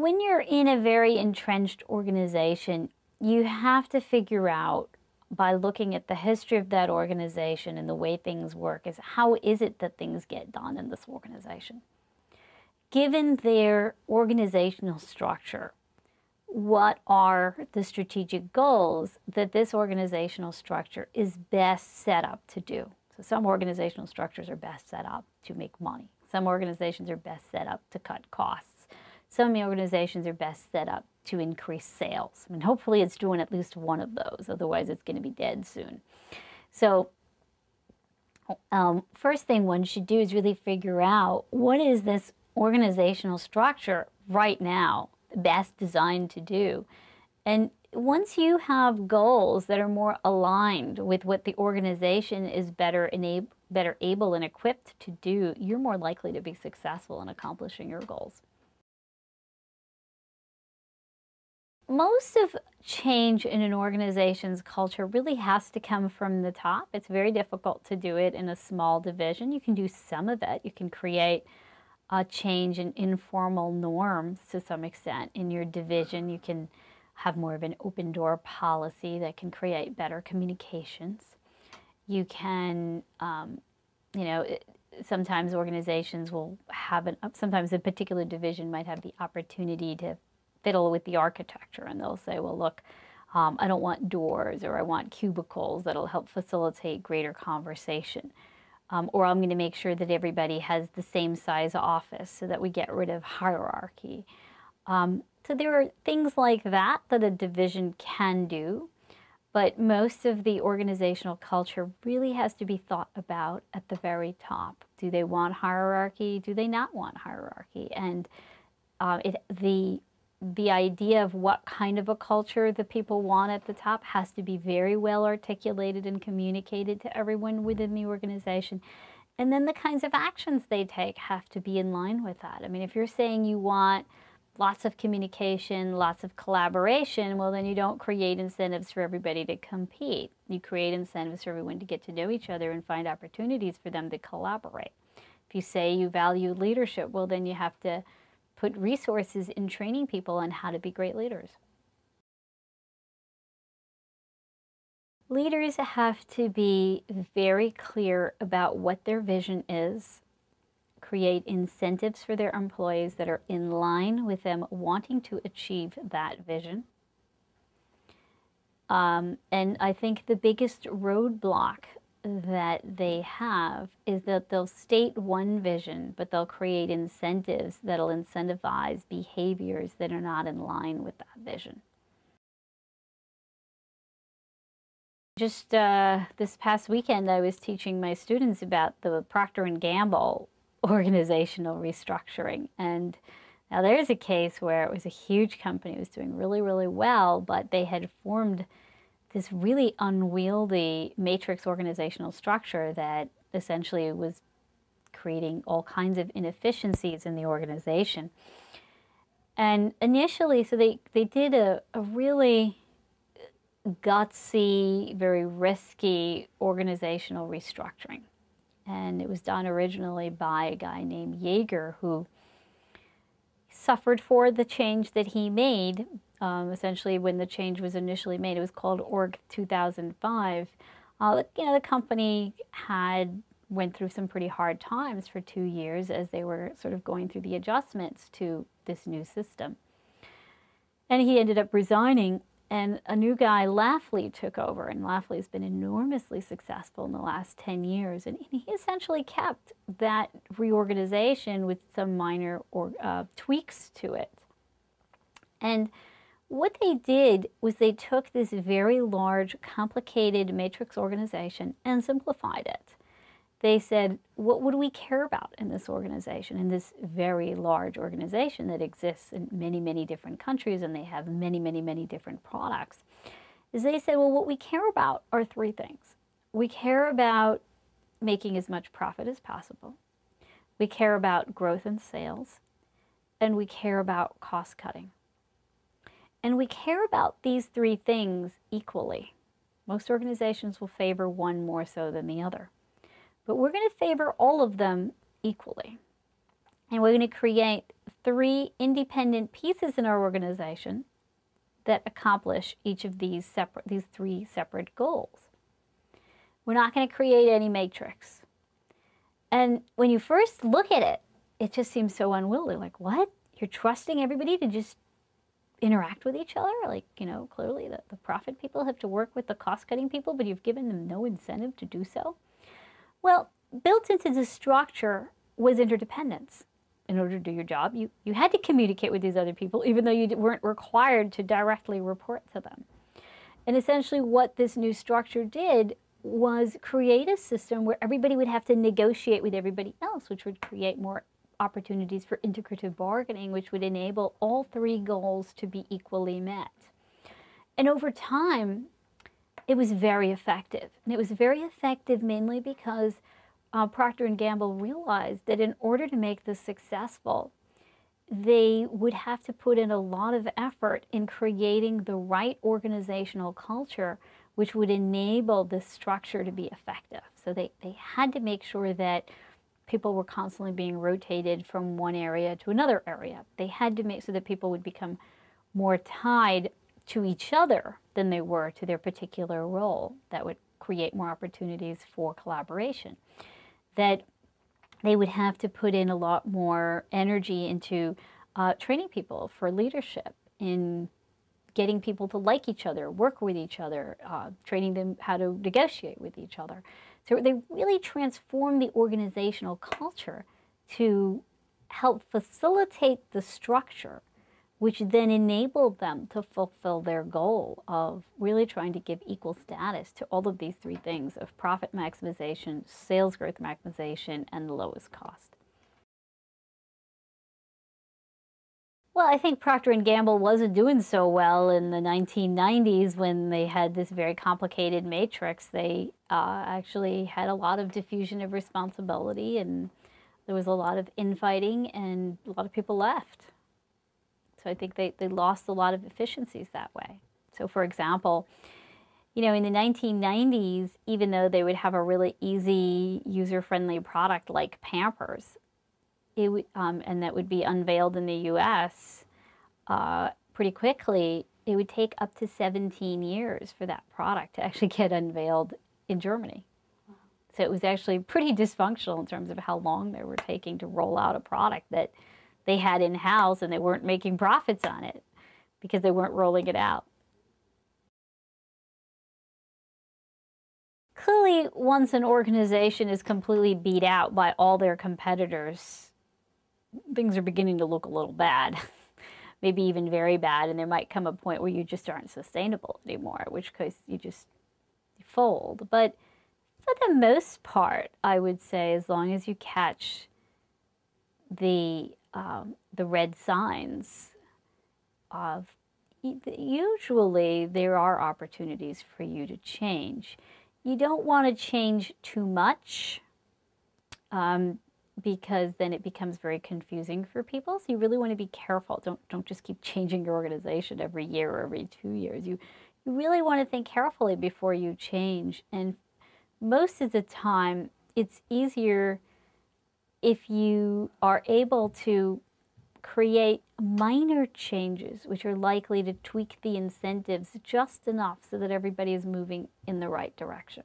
when you're in a very entrenched organization, you have to figure out, by looking at the history of that organization and the way things work, is how is it that things get done in this organization? Given their organizational structure, what are the strategic goals that this organizational structure is best set up to do? So some organizational structures are best set up to make money. Some organizations are best set up to cut costs. Some organizations are best set up to increase sales. I mean, hopefully it's doing at least one of those, otherwise it's going to be dead soon. So first thing one should do is really figure out, what is this organizational structure right now best designed to do? And once you have goals that are more aligned with what the organization is better able and equipped to do, you're more likely to be successful in accomplishing your goals. Most of change in an organization's culture really has to come from the top. It's very difficult to do it in a small division. You can do some of it. You can create a change in informal norms to some extent in your division. You can have more of an open door policy that can create better communications. You can, sometimes organizations will have sometimes a particular division might have the opportunity to fiddle with the architecture, and they'll say, well, look, I don't want doors, or I want cubicles that'll help facilitate greater conversation. Or I'm going to make sure that everybody has the same size office so that we get rid of hierarchy. So there are things like that that a division can do, but most of the organizational culture really has to be thought about at the very top. Do they want hierarchy? Do they not want hierarchy? And the idea of what kind of a culture the people want at the top has to be very well articulated and communicated to everyone within the organization. And then the kinds of actions they take have to be in line with that. I mean, if you're saying you want lots of communication, lots of collaboration, well, then you don't create incentives for everybody to compete. You create incentives for everyone to get to know each other and find opportunities for them to collaborate. If you say you value leadership, well, then you have to put resources in training people on how to be great leaders. Leaders have to be very clear about what their vision is, create incentives for their employees that are in line with them wanting to achieve that vision. And I think the biggest roadblock that they have is that they'll state one vision, but they'll create incentives that'll incentivize behaviors that are not in line with that vision. Just this past weekend, I was teaching my students about the Procter & Gamble organizational restructuring. And now there's a case where it was a huge company. It was doing really, really well, but they had formed this really unwieldy matrix organizational structure that essentially was creating all kinds of inefficiencies in the organization. And initially, so they did a really gutsy, very risky organizational restructuring. And it was done originally by a guy named Yeager, who suffered for the change that he made. Essentially, when the change was initially made, it was called Org 2005. The company went through some pretty hard times for 2 years as they were sort of going through the adjustments to this new system. And he ended up resigning, and a new guy, Lafley, took over. And Lafley's been enormously successful in the last 10 years. And he essentially kept that reorganization with some minor tweaks to it. And what they did was they took this very large, complicated matrix organization and simplified it. They said, what would we care about in this organization, in this very large organization that exists in many, many different countries, and they have many, many, many different products? Is they said, well, what we care about are three things. We care about making as much profit as possible. We care about growth and sales. And we care about cost cutting. And we care about these three things equally. Most organizations will favor one more so than the other. But we're going to favor all of them equally. And we're going to create 3 independent pieces in our organization that accomplish each of these 3 separate goals. We're not going to create any matrix. And when you first look at it, it just seems so unwieldy. Like, what? You're trusting everybody to just interact with each other? Like, you know, clearly the profit people have to work with the cost-cutting people, but you've given them no incentive to do so? Well, built into the structure was interdependence. In order to do your job, you had to communicate with these other people, even though you weren't required to directly report to them. And essentially what this new structure did was create a system where everybody would have to negotiate with everybody else, which would create more opportunities for integrative bargaining, which would enable all 3 goals to be equally met. And over time, it was very effective. And it was very effective mainly because Procter & Gamble realized that in order to make this successful, they would have to put in a lot of effort in creating the right organizational culture which would enable this structure to be effective. So they had to make sure that people were constantly being rotated from one area to another area. They had to make so that people would become more tied to each other than they were to their particular role. That would create more opportunities for collaboration. That they would have to put in a lot more energy into training people for leadership, in getting people to like each other, work with each other, training them how to negotiate with each other. So they really transformed the organizational culture to help facilitate the structure, which then enabled them to fulfill their goal of really trying to give equal status to all of these 3 things of profit maximization, sales growth maximization, and the lowest cost. Well, I think Procter & Gamble wasn't doing so well in the 1990s when they had this very complicated matrix. They actually had a lot of diffusion of responsibility, and there was a lot of infighting, and a lot of people left. So I think they lost a lot of efficiencies that way. So for example, you know, in the 1990s, even though they would have a really easy, user-friendly product like Pampers, it would, and that would be unveiled in the US pretty quickly, it would take up to 17 years for that product to actually get unveiled in Germany. So it was actually pretty dysfunctional in terms of how long they were taking to roll out a product that they had in-house, and they weren't making profits on it because they weren't rolling it out. Clearly, once an organization is completely beat out by all their competitors, things are beginning to look a little bad, maybe even very bad, and there might come a point where you just aren't sustainable anymore, in which case you just fold. But for the most part, I would say, as long as you catch the red signs of, usually there are opportunities for you to change. You don't want to change too much because then it becomes very confusing for people. So you really want to be careful. Don't just keep changing your organization every year or every 2 years. You really want to think carefully before you change. And most of the time, it's easier if you are able to create minor changes which are likely to tweak the incentives just enough so that everybody is moving in the right direction.